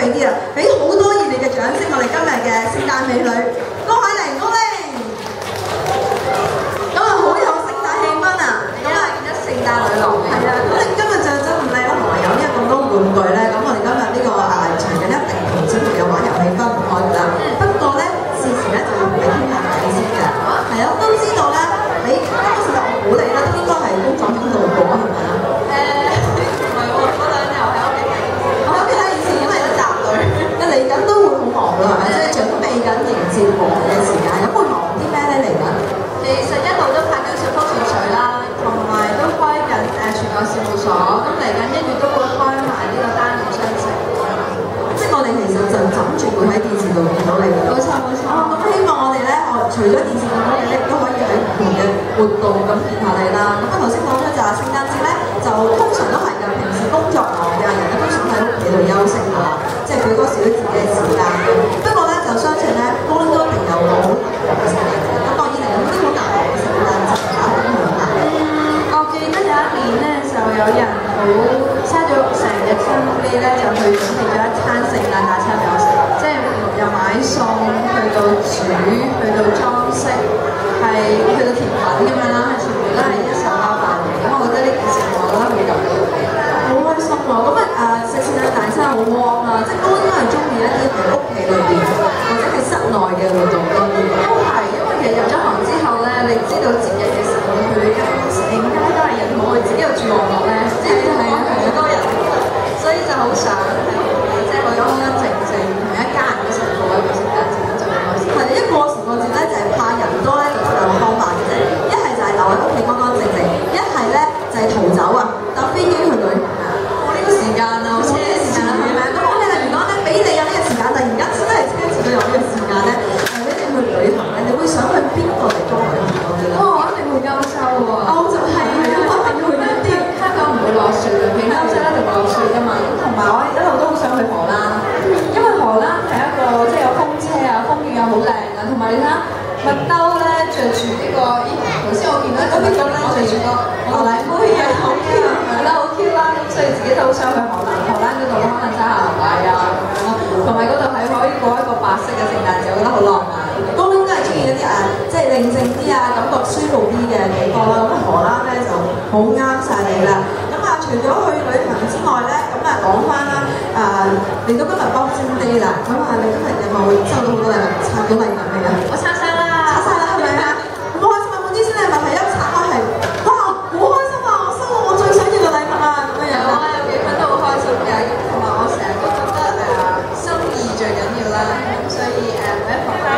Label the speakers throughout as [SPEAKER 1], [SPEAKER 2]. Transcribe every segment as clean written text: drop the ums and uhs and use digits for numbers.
[SPEAKER 1] 俾啲啦，俾好多熱烈嘅掌聲，我哋今日嘅聖誕美女高海玲，高玲。咁啊，好有聖誕氣氛啊！咁啊，變咗聖誕女郎嘅。係啊，咁你今日就真咁靚啦，同埋有呢咁多玩具咧，咁我哋今日呢個場景一定同小朋友玩遊戲分唔開㗎啦。不過咧，事前咧就要俾傾下偈先㗎。係啊，都知道咧，你今個聖誕我估你咧都應該係工作中度過係咪啊？
[SPEAKER 2] 唔係喎，嗰兩日喺屋企睇。
[SPEAKER 1] 我喺屋企睇電視，因為都集女，你嚟緊都會好忙㗎，係咪？即係準備緊迎接王嘅時間，咁會忙啲咩咧嚟緊？
[SPEAKER 2] 其實一路都拍緊順風順水啦，同埋都開緊全國事務所，咁嚟緊1月都會開埋呢個單元商城。
[SPEAKER 1] 即係我哋其實就枕住會喺電視度見到你㗎。
[SPEAKER 2] 冇錯冇錯。
[SPEAKER 1] 咁希望我哋咧，除咗電視見到你咧，都可以喺唔同嘅活動咁見下你啦。咁啊頭先講咗就係聖誕節咧，就通常都係㗎，平時工作忙嘅人咧，通常喺屋企度休息㗎，即係俾多少自己嘅時間。不過咧，就相信咧，高靈都一定有個好難忘嘅聖誕節。咁當然嚟講都好難忘嘅聖誕節，大家分享下。
[SPEAKER 2] 我記得有一年咧，就有人好嘥咗成日心機咧，就去準備咗一餐聖誕大餐俾我食，即係由買餸去到煮，去到裝飾，係去到甜品咁樣啦，係全部都係一手包辦嘅。咁我覺得呢件事我覺得好感動，
[SPEAKER 1] 好開心喎！咁啊食聖誕大餐好 warm 啊，即係都應該係中意一啲喺屋企裏邊或者係室內嘅活動多啲。
[SPEAKER 2] 都係因為其實入咗行之後咧，你知道節日嘅時候，佢哋成街都係人，我哋自己又住旺角咧，即係好多人，所以就好想即係去安安靜靜同一家人一齊過一個聖誕節就好開心。
[SPEAKER 1] 係一過時過節咧，就係怕人多咧，就兩方法嘅啫。一係就係留喺屋企安安靜靜，一係咧就係逃走啊，搭飛機去旅行啊。
[SPEAKER 2] 我呢個時間啊，好似
[SPEAKER 1] 時間啦，係咪？咁我哋如果咧俾你有呢個時間，突然間真係車前到有呢個時間咧，俾你去旅行咧，你會想去邊個地方旅行多啲咧？
[SPEAKER 2] 我一定會歐洲喎。
[SPEAKER 1] 歐洲係啊，我一定要去呢啲。
[SPEAKER 2] 香港唔會落雪嘅，其他歐洲一定會落雪㗎嘛。咁同埋我一路都好想去荷蘭，因為荷蘭係一個即係有風車啊，風雨又好靚啊，同埋你睇下麥兜咧着住呢個，咦頭先我見到嗰邊個咧着住個荷蘭妹嘅好 Q，係啦好 Q 啦，咁所以自己都好想去荷蘭嗰度可能揸下牛奶啊咁樣咯，同埋嗰度係可以過一個白色嘅聖誕節，我覺得好浪漫。
[SPEAKER 1] 高靈都係中意一啲即係寧靜啲啊，感覺舒服啲嘅地方啦。咁荷蘭咧就好啱晒你啦。咁除咗去旅行之外咧，咁講翻啦，嚟到今日 Boxing Day 啦，咁你今日有冇收到好多禮物？拆到禮物未啊？
[SPEAKER 2] 我拆晒啦，
[SPEAKER 1] 拆晒啦，係咪啊？咁開心啊！滿啲先禮物係一拆開係，哇！好開心啊！我收到我最想要嘅禮物啊！咁樣
[SPEAKER 2] 有啊，有幾份都好開心嘅，同埋我成日都覺得心意最緊要啦，咁所以每一份都係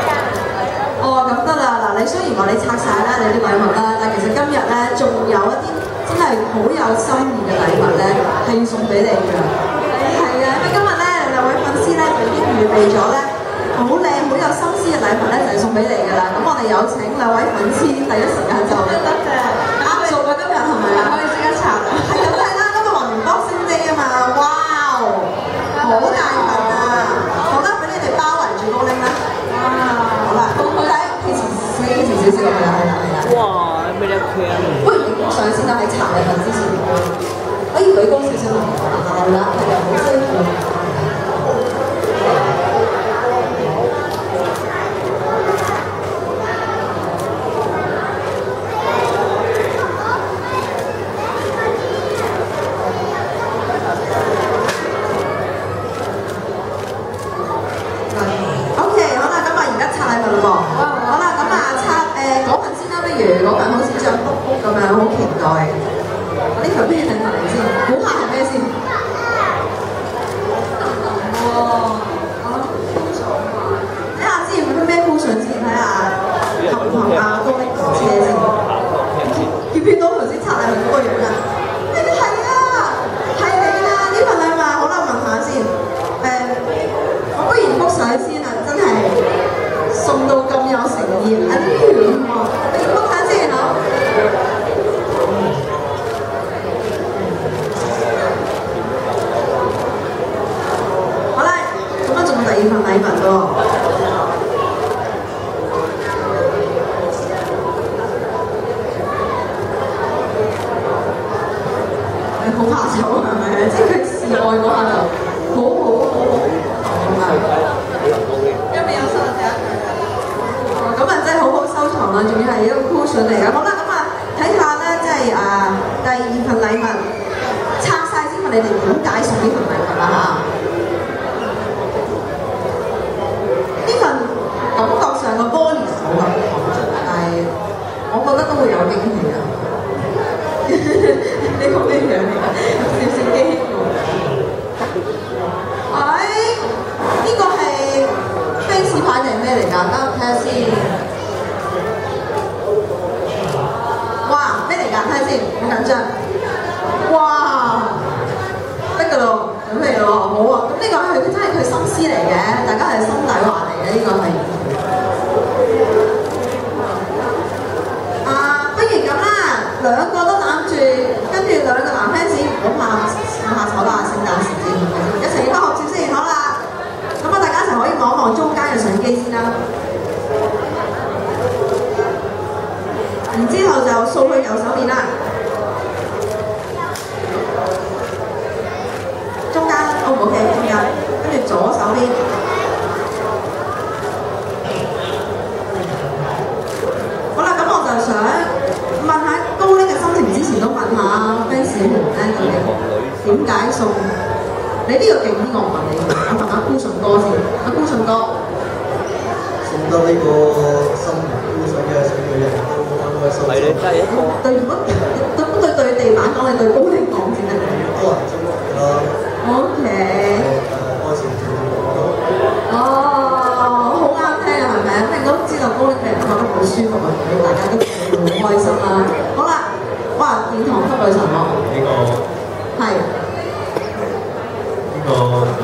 [SPEAKER 1] 哦，咁得啦！嗱，你雖然話你拆晒啦，你啲禮物啦，但其實今日咧仲有一啲真係好有心意嘅禮物咧，係要送俾你㗎。係啊，因為今日咧兩位粉絲咧就已經預備咗咧好靚、好有心思嘅禮物咧，就係送俾你㗎啦。咁我哋有請兩位粉絲第一時間就
[SPEAKER 2] 得嘅，
[SPEAKER 1] 壓軸啊！今日係咪啊？
[SPEAKER 2] 可以即刻拆啊！
[SPEAKER 1] 係咁係啦，今日話明 Boxing Day 啊嘛，哇！好大份啊！好啦，俾你哋包圍住高靈啦。
[SPEAKER 2] 哇！
[SPEAKER 1] 好啦，好睇，企前少少係啦，係啦，係啦。
[SPEAKER 3] 哇！咩一圈？
[SPEAKER 1] 不如你上先啦，喺拆禮物之前，可以舉高少少嚟係啦，係啊，好辛苦。OK， 好啦，咁而家拆禮物咯喎。好啦，咁拆嗰份先啦，不如嗰份好似像卜卜咁樣，好期待。我呢份咩禮物嚟先？估下係咩先？
[SPEAKER 2] 哇！我諗鋪上嘛，
[SPEAKER 1] 睇下先，佢咩鋪上先？睇下合唔合高靈同車先。見唔見到頭先拆禮物嗰個樣啊？係啊，係你啦！呢份禮物好啦，問下先。我不如覆相先啊！真係送到咁有誠意，你覆下先好。好啦，咁啊仲有第二份禮物喎。好怕醜係咪啊？即係佢示愛嗰下就好。上嚟嘅。好啦，咁啊睇下咧，即係第二份禮物拆晒先問你哋點解送呢份禮物啦嚇。呢份感覺上個玻璃冇咁厚，但係我覺得都會有驚喜啊！呢個咩樣嚟㗎？少少驚喜喎！呢個係飛士牌定係咩嚟㗎？等我睇下先。哇！咩嚟㗎？睇下先，好緊張。哇！得㗎咯，準備咯，好啊！咁呢個係真係佢心思嚟嘅，大家係心底話嚟嘅，呢個係。不如咁啦，兩個都攬住，跟住兩個男 fans 唔好怕下醜啦，聖誕時節一齊影翻合照先，好啦。咁啊，大家一齊可以望一望中間嘅相機先啦。然之後就掃去右手邊啦。中間 O 唔 OK？ 中間，跟住左手邊。好啦，咁我就想問下高呢嘅心情之前都問下 fans 們咧，究竟點解送？你呢個勁啲，我唔問你，我問阿孤順哥先。阿孤順哥，
[SPEAKER 3] 送得呢個心孤順嘅小女人都開開心心。係你真係一個對地板講，你對高力講先得。多人祝福啦。
[SPEAKER 1] OK。
[SPEAKER 3] 開始做咗。
[SPEAKER 1] 哦，好啱聽啊，係咪？咁你都知道高力俾人覺得好舒服啊，大家都好開心啦。好啦，哇，殿堂級女神喎。
[SPEAKER 3] 呢個
[SPEAKER 1] 係。
[SPEAKER 3] 呢個就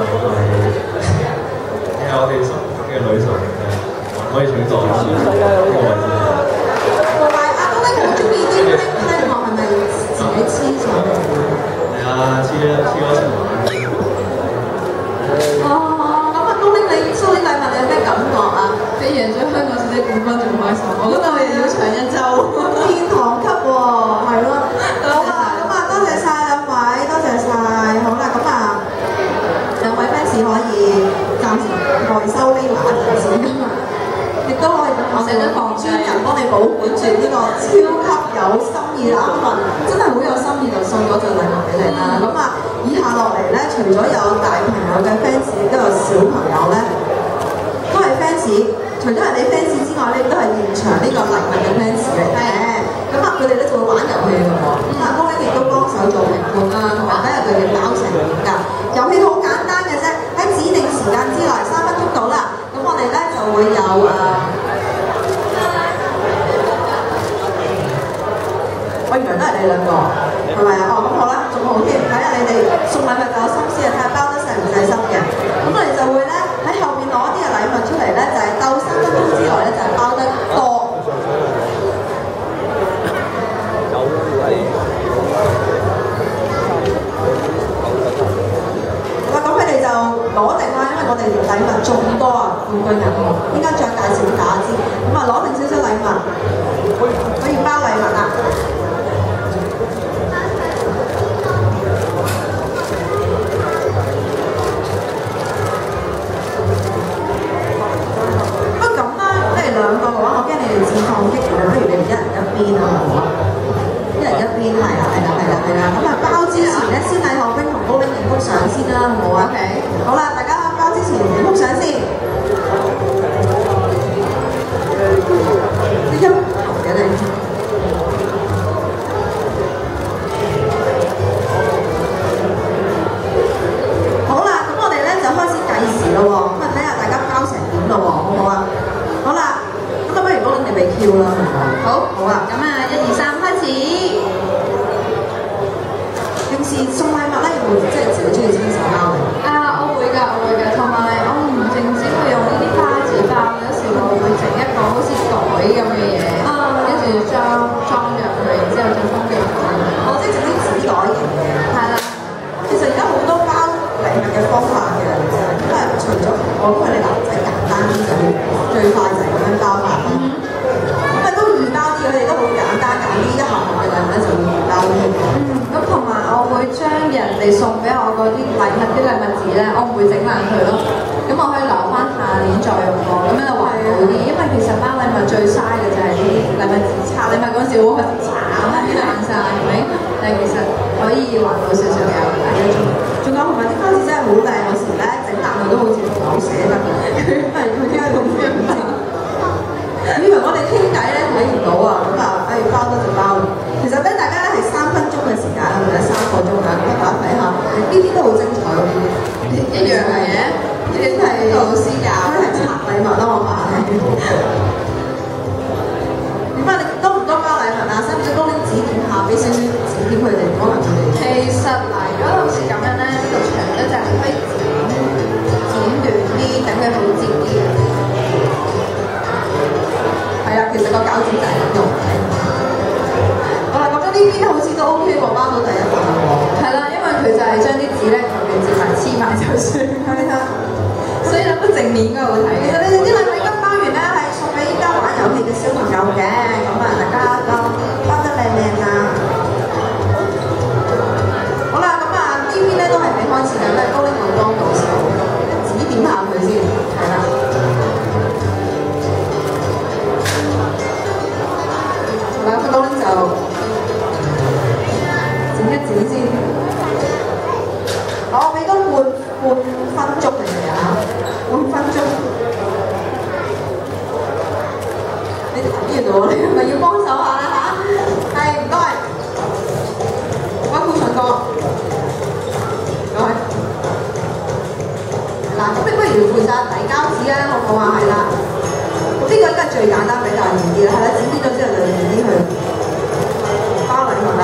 [SPEAKER 3] 係我哋心目中嘅女神可以取代呢個位置。
[SPEAKER 1] 同埋阿高力好中意啲冰咧，我係咪自己黐上嚟？
[SPEAKER 3] 係啊，黐咗成晚。
[SPEAKER 1] 哦，咁啊，高力你收啲禮物你有咩感覺啊？
[SPEAKER 2] 比贏咗香港小姐冠軍仲開心，我覺得我哋要長一週。
[SPEAKER 1] 殿堂級喎，係咯。好啊，咁啊，多謝晒兩位，多謝晒。好啦，咁啊，兩位 fans 可以暫時代收呢拿件先㗎嘛，亦都可以等我哋專人幫你保管住呢個超級有心意嘅一份，真係好有心意就送咗份禮物俾你啦。咁啊，以下落嚟咧，除咗有大朋友嘅 fans，亦都有小朋友咧，都係 fans。除咗係你 fans 之外咧，亦都係現場呢個禮物嘅 fans 嚟嘅。咁啊，佢哋咧就會玩遊戲嘅喎。咁啊，高力亦都幫手做評判啦，同埋睇下佢哋搞成點㗎。遊戲好簡單嘅啫，喺指定時間之內3分鐘到啦。咁我哋咧就會有我原來都係你兩個，係咪啊？哦，咁好啦，仲好添。睇下你哋送禮物就有心思啊，睇下包得細唔細心嘅。咁我哋就會咧喺後邊攞啲嘅禮物出嚟咧，就係鬥3分鐘之內咧，就係包得多。咁佢哋就攞定啦，因為我哋禮物眾多啊，冠軍人喎，應該再介紹俾大家知。咁啊，攞定少少禮物，可以包禮物啦。不過咁啦，即係兩個嘅話，我驚你哋自創激烈，不如你哋一人一邊啊，好唔好啊？一人一邊，係啦。咁啊，包之前咧，先禮後兵同高力影幅相先啦，好唔好啊 ？OK。好啦，大家包之前影幅相先。呢一頭嘅你。好啦，咁我哋咧就開始計時咯喎，咁啊睇下大家包成點咯喎，好唔好啊？好啦，咁啊不如高力你俾 Q 啦，好啊。
[SPEAKER 2] 咁啊，1、2、3，開始。
[SPEAKER 1] 平時送禮物咧，有冇即係自己中意親手包嘅？
[SPEAKER 2] 我會㗎，同埋我唔淨止會用呢啲花紙包，有時我會整一個好似袋咁嘅嘢，跟住裝入去，然之後再封寄過去。
[SPEAKER 1] 我即係整啲紙袋型嘅。
[SPEAKER 2] 係啦。
[SPEAKER 1] 其實而家好多包禮物嘅方法嘅，因為除咗我因為你男仔簡單啲就最快就係咁樣包法。咁啊都預包啲，佢哋都好簡單，揀啲一盒嘅禮物咧就會預包啲。
[SPEAKER 2] 咁同埋我會會將人哋送俾我嗰啲禮物紙咧，我唔會整爛佢咯。咁我可以留翻下年再用過，咁樣就環保啲。因為其實包禮物最嘥嘅就係啲禮物紙，拆禮物嗰陣時會開始慘啲爛晒，係咪？但係其實可以環保少少嘅，大家仲
[SPEAKER 1] 有同埋啲花紙真係好靚，有時咧整爛佢都好似唔係好捨得。佢點解咁樣整？以為我哋傾偈咧睇唔到啊，咁啊，包得就包。其實咧，大家咧係3分鐘嘅時間啦，或者3個鐘啊，咁大家睇下，呢啲都好精彩喎，呢啲一樣係嘅，呢啲係老師教，佢係拆禮物啦，我話係。點解你多唔多包禮物啊？使唔使高拎指點下，俾少少指點佢哋，可能佢哋？
[SPEAKER 2] 其實嗱，如果好似咁樣咧，呢個長咧就係可以剪短啲，等佢好接啲嘅。
[SPEAKER 1] 係啊，其實個餃子就係咁用嘅。好啦，咁呢邊好似都 OK 喎，包到第一份啦喎。
[SPEAKER 2] 係啦，因為佢就係將啲紙咧後面接埋黐埋就算。係啊，所以諗到正面應該好睇。
[SPEAKER 1] 其實你哋啲禮物金包完咧係送俾依家玩遊戲嘅小朋友嘅，咁啊大家包得靚靚啊！好啦，咁啊呢邊咧都係未開始嘅，都係高拎我幫到手，指點下佢先，係啦。高拎就剪一剪先，我俾多半分鐘嚟嘅嚇，半分鐘。你睇完到你係咪要幫手下啦嚇？係唔該，溫顧順哥，唔該。嗱，咁你不如負責遞膠紙啦，好唔好啊？係啦。呢個應該係最簡單，比較易啲啦，係啦，剪啲咗之後就易啲去包禮物啦。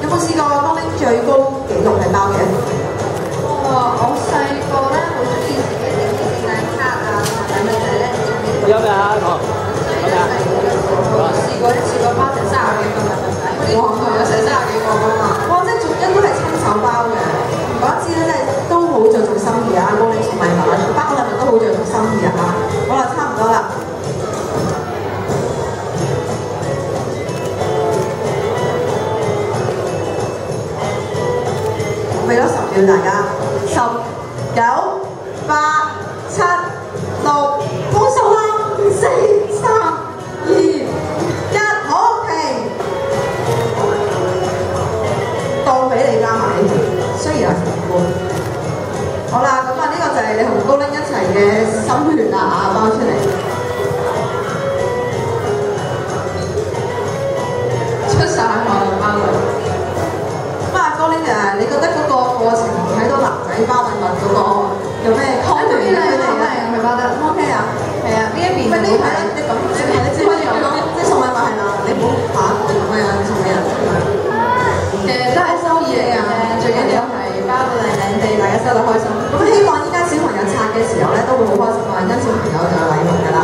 [SPEAKER 1] 有冇試過高拎最高紀錄係包嘅？
[SPEAKER 2] 我細個咧好中意自己整啲聖誕卡啊，禮物仔咧。
[SPEAKER 4] 有咩啊？有咩啊？
[SPEAKER 2] 試過包成30幾個禮物仔，哇！有成30幾個㗎嘛。
[SPEAKER 1] 哇！即係逐一都係親手包嘅。講一知咧，真係都好着重心意啊！高拎送禮物，包禮物都好着重心意啊！好啦，差唔多啦。我俾咗10秒大家，10、9、8、7、6，放手啦！4、3、2、1，好停。當俾你加埋呢條，雖然有成半。好啦，咁啊呢個就係你同高拎一齊嘅心血啦啊，包出嚟。
[SPEAKER 2] 出晒汗啦包啦。
[SPEAKER 1] 咁啊高拎你覺得嗰個過程睇到男仔包禮物嗰個有咩 comment 俾佢哋啊？
[SPEAKER 2] 佢包得 OK 啊？係啊，呢一邊。
[SPEAKER 1] 唔係呢排你咁，你知唔知講即係送禮物係啦，你唔好下一個咁樣送俾人。
[SPEAKER 2] 其實都係收意嚟嘅，最緊要係包到靚靚地，大家收得開心。
[SPEAKER 1] 咁希望依家小朋友拆嘅時候咧，都會好開心啊！因小朋友就有禮物㗎啦。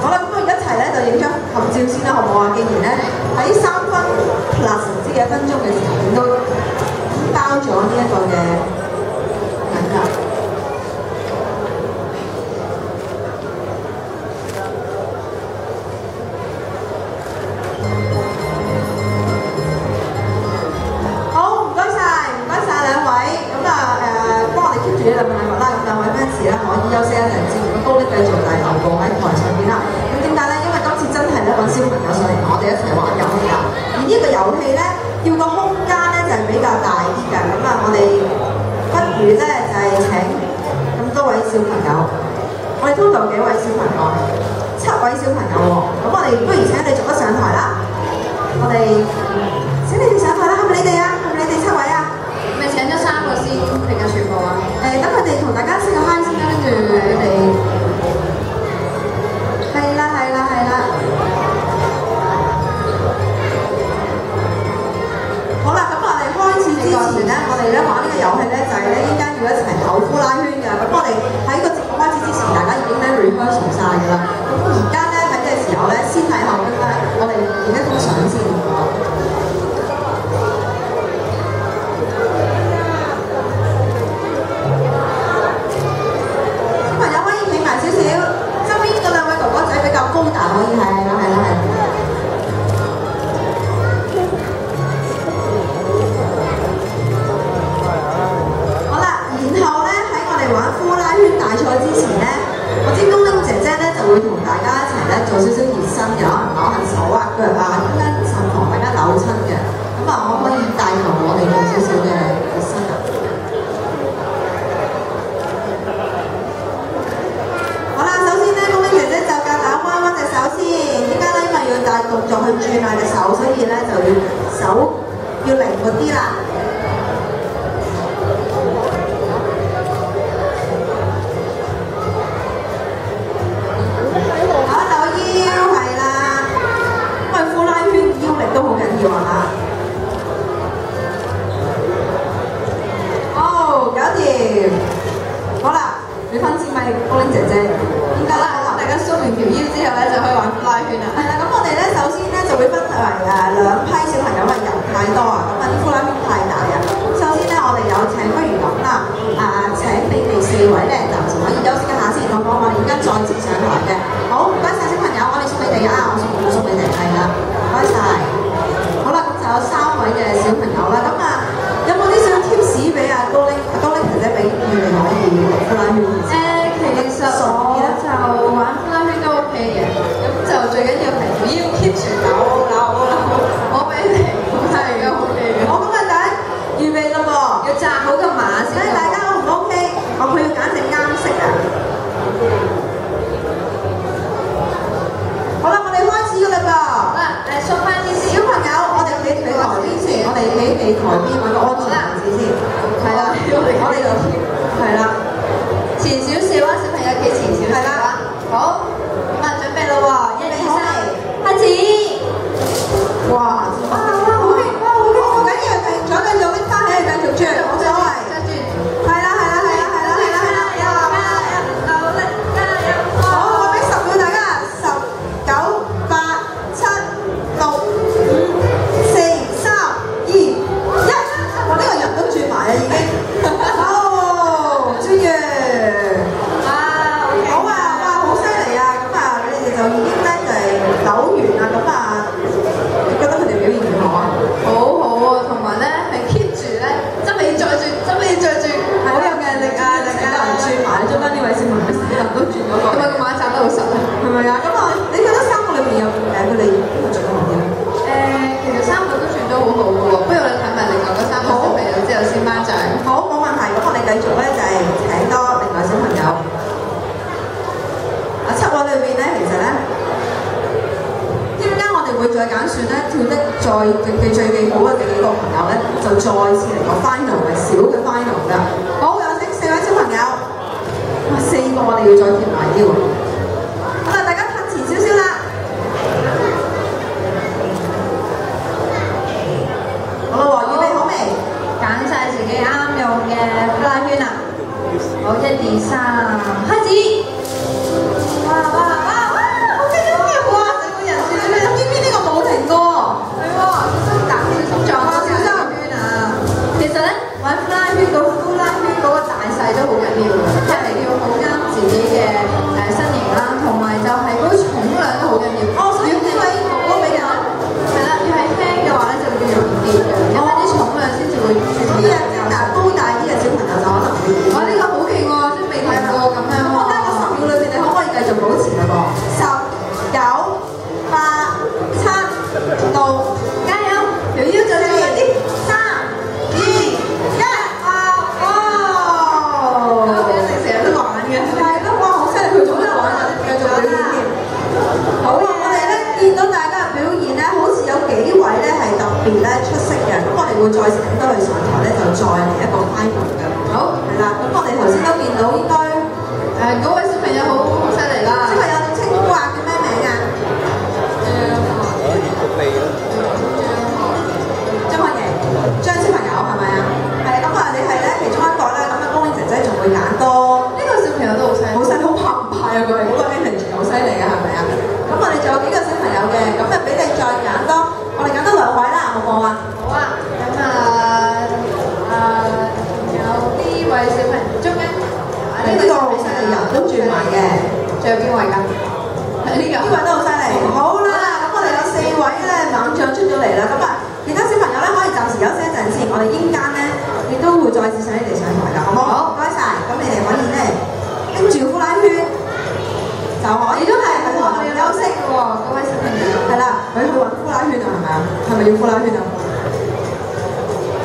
[SPEAKER 1] 好啦，咁我哋一齊咧就影張合照先啦，好唔好啊？既然咧喺3分+之嘅1分鐘嘅時候，點都包咗呢一個嘅禮物。呢兩份禮物啦，咁兩位 fans 咧可以休息一陣先，咁高拎繼續嚟留步喺台上邊啦。咁點解咧？因為今次真係咧揾小朋友上嚟同我哋一齊玩遊戲啦。而呢個遊戲咧，要個空間咧就係比較大啲㗎。咁啊，我哋不如咧就係請咁多位小朋友，我哋 total 幾位小朋友？7位小朋友喎。咁我哋不如請你逐一上台啦。我哋請你哋上台啦，係咪你哋啊？係咪你哋7位啊？
[SPEAKER 2] 咪請咗3個先定係全部啊？
[SPEAKER 1] 等佢哋同大家先個 hi 先啦，跟住佢哋係啦。好啦，咁我哋開始之前咧，我哋咧玩呢個遊戲咧就係咧依家要一齊口呼拉圈㗎。咁我哋喺個節目開始之前，大家已經咧 rehearsal 晒㗎啦。咁而家咧睇嘅時候咧，先睇後跟咧，我哋影一張相先。高大可以係啦。點解啦？
[SPEAKER 2] 大家縮完條腰之後咧，就可以玩呼啦圈啦。
[SPEAKER 1] 係啦，咁我哋咧首先咧就會分為兩批小朋友，因為人太多啊，咁啊啲呼啦圈太大啊。首先咧，我哋有請不如咁啦，請你哋4位咧暫時可以休息一下先，咁我哋而家再接上台嘅。好，唔該曬小朋友，我哋送你哋啊，我送你哋係啦，唔該曬。好啦，咁就有3位嘅小朋友啦，咁有冇啲小 tips 俾高玲姐姐俾佢哋可以呼啦圈？
[SPEAKER 2] 其實我就玩呼啦圈都 OK 嘅，咁就最緊要係要 keep 住扭，我俾你係而家 OK 嘅。
[SPEAKER 1] 好，咁啊預備啦噃，
[SPEAKER 2] 要紮好個馬先。
[SPEAKER 1] 所以大家 O 唔 OK？佢要揀隻啱色啊！好啦，我哋開始㗎啦噃。
[SPEAKER 2] 好啦，縮翻啲先。
[SPEAKER 1] 小朋友，我哋企台邊先，我哋企台邊揾個安全位置先。
[SPEAKER 2] 係啦，我哋就
[SPEAKER 1] 係啦，
[SPEAKER 2] 前少少啊，小朋友企前少少啊。好，咁啊準備啦喎，1、2、3，開始。
[SPEAKER 1] 哇！好勁！唔緊要，停咗繼續拎翻起，繼續轉，冇所謂。係啦，好，我俾10秒大家，10、9、8、7、6、5、4、3、2、1。我呢個人都轉埋啦已經。好，專業。好啊，哇，好犀利啊！咁你哋就已經咧就係扭完啦，咁你覺得佢哋表現如何啊？
[SPEAKER 2] 好好啊，同埋咧係 keep 住咧，執起再轉，
[SPEAKER 1] 好有毅力啊！成個人轉埋，中間呢位小朋友成個人都轉咗過嚟，
[SPEAKER 2] 咁啊個馬站得好實啊，
[SPEAKER 1] 係咪啊？咁你覺得3個裏邊有佢哋邊個轉得好啲咧？
[SPEAKER 2] 其實3個都轉得好好嘅喎，不如我哋睇埋另外嗰3個小朋友之後先頒獎。
[SPEAKER 1] 好，冇問題。咁我哋繼續咧就係請多另外小朋友。7位裏邊咧，其實咧，點解我哋會再揀選咧跳得最技好嘅幾個朋友咧，就再次嚟個 final 係小嘅 final 㗎。好，有請4位小朋友。哇，4個我哋要再貼埋腰。好啦，大家褪前少少啦。好啦喎，預備好未？
[SPEAKER 2] 揀晒自己啱用嘅呼啦圈啦。好，1、2、3，開始。哇！好激動啊！哇！成個人轉咗呢邊呢個冇停過。係喎，小心撞到小心圈啊！其實咧玩呼啦圈嗰個大細都好緊要嘅，即係要好啱自己嘅身形啦，同埋就係嗰個重量都好緊要。
[SPEAKER 1] 所以呢位哥哥比較
[SPEAKER 2] 係啦，要係輕嘅話咧就會容易跌嘅，因為啲重量先至會轉。
[SPEAKER 1] 所以高大啲嘅小朋友就可能會跌。
[SPEAKER 2] 哇！呢個好勁喎，真未睇過咁樣喎。
[SPEAKER 1] 我覺得個10秒裏邊你可唔可以繼續保持㗎噃？10、9、8、7、6，
[SPEAKER 2] 加油！條腰就要啲。3、2、1，我哋一定成日都玩嘅。
[SPEAKER 1] 係咯，哇！好犀利，佢仲喺度玩緊，繼續表演添。好啊，我哋咧見到大家嘅表現咧，好似有幾位咧係特別咧出色嘅，咁我哋會再請多佢上台咧，就再嚟一個 final 嘅。好，係啦，咁我哋頭先都見到應該
[SPEAKER 2] 嗰位小朋友好犀利啦。
[SPEAKER 1] 小朋友稱呼啊，叫咩名啊？張學瑩，張小朋友係咪啊？係咁啊！你係咧其中一個咧，咁高玲姐姐仲會揀多。
[SPEAKER 2] 呢個小朋友都好犀利，
[SPEAKER 1] 好犀利，好澎湃啊！佢嗰個 energy 好犀利嘅，係咪啊？咁我哋仲有幾個小朋友嘅，咁俾你再揀多，我哋揀多2位啦，好唔好啊？
[SPEAKER 2] 好啊，咁仲有呢位小朋友中間，
[SPEAKER 1] 呢個好犀利，人都轉埋嘅。
[SPEAKER 2] 仲有邊位㗎？呢個
[SPEAKER 1] 呢位都好犀利。好啦，咁我哋有4位咧猛將出咗嚟啦，咁其他小朋友咧可以暫時休息一陣先，我哋陣間咧亦都會再次請你哋上台㗎，好唔好？好，唔該曬。咁你哋可以咧拎住呼啦圈，就可以都係喺台上休息嘅喎，各位小朋友。係啦，佢去揾呼啦圈啊，係咪啊？係咪要呼啦圈啊？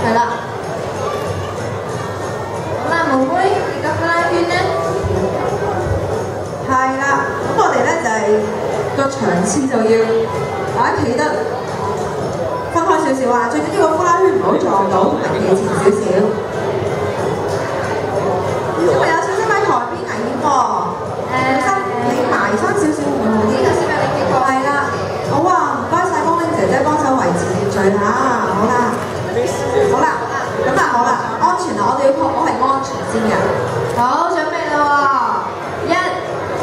[SPEAKER 2] 係啦。好啦，妹妹，你個呼啦圈咧？
[SPEAKER 1] 係啦，咁我哋咧就係個場次就要大家企得分開少少啊，最緊要個呼啦圈唔好撞到，企前少少。因為有少少喺台邊危險喎，你埋翻少少會好啲。
[SPEAKER 2] 呢個小朋友你見過？
[SPEAKER 1] 係啦，好啊，唔該曬高玲姐姐幫手維持秩序嚇，好啦，咁好啦，安全啊，我哋要確保係安全先嘅。
[SPEAKER 2] 好，準備啦喎！1、2、3，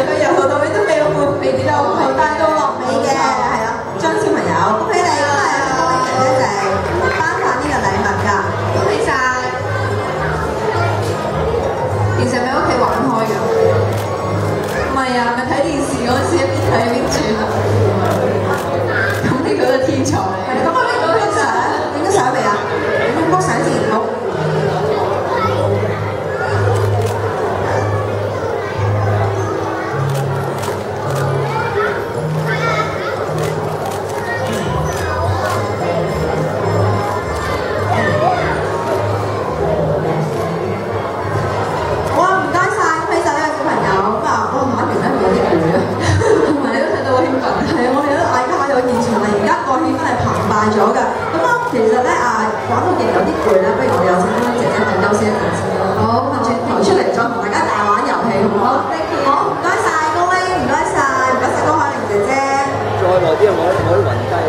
[SPEAKER 1] 佢由頭到尾都未跌到後，但係到落尾嘅係啦，張小朋友，恭喜你，咁啊高玲姐姐就係頒發呢個禮物㗎，
[SPEAKER 2] 恭喜晒！平時咪喺屋企玩開㗎？唔係啊，咪睇電視嗰陣時一邊睇一邊轉啊！咁呢個係天才嚟。
[SPEAKER 1] 係咁我呢個相影咗相未啊？影咗相先好。咗㗎，咁啊，其實咧講到亦有啲攰啦，不如我哋有請姐姐問休息一陣先啦。好，轉頭出嚟再同大家大玩遊戲，好唔好？好，唔該晒高威，唔該晒高海玲姐姐。
[SPEAKER 4] 再耐啲，我啲暈低。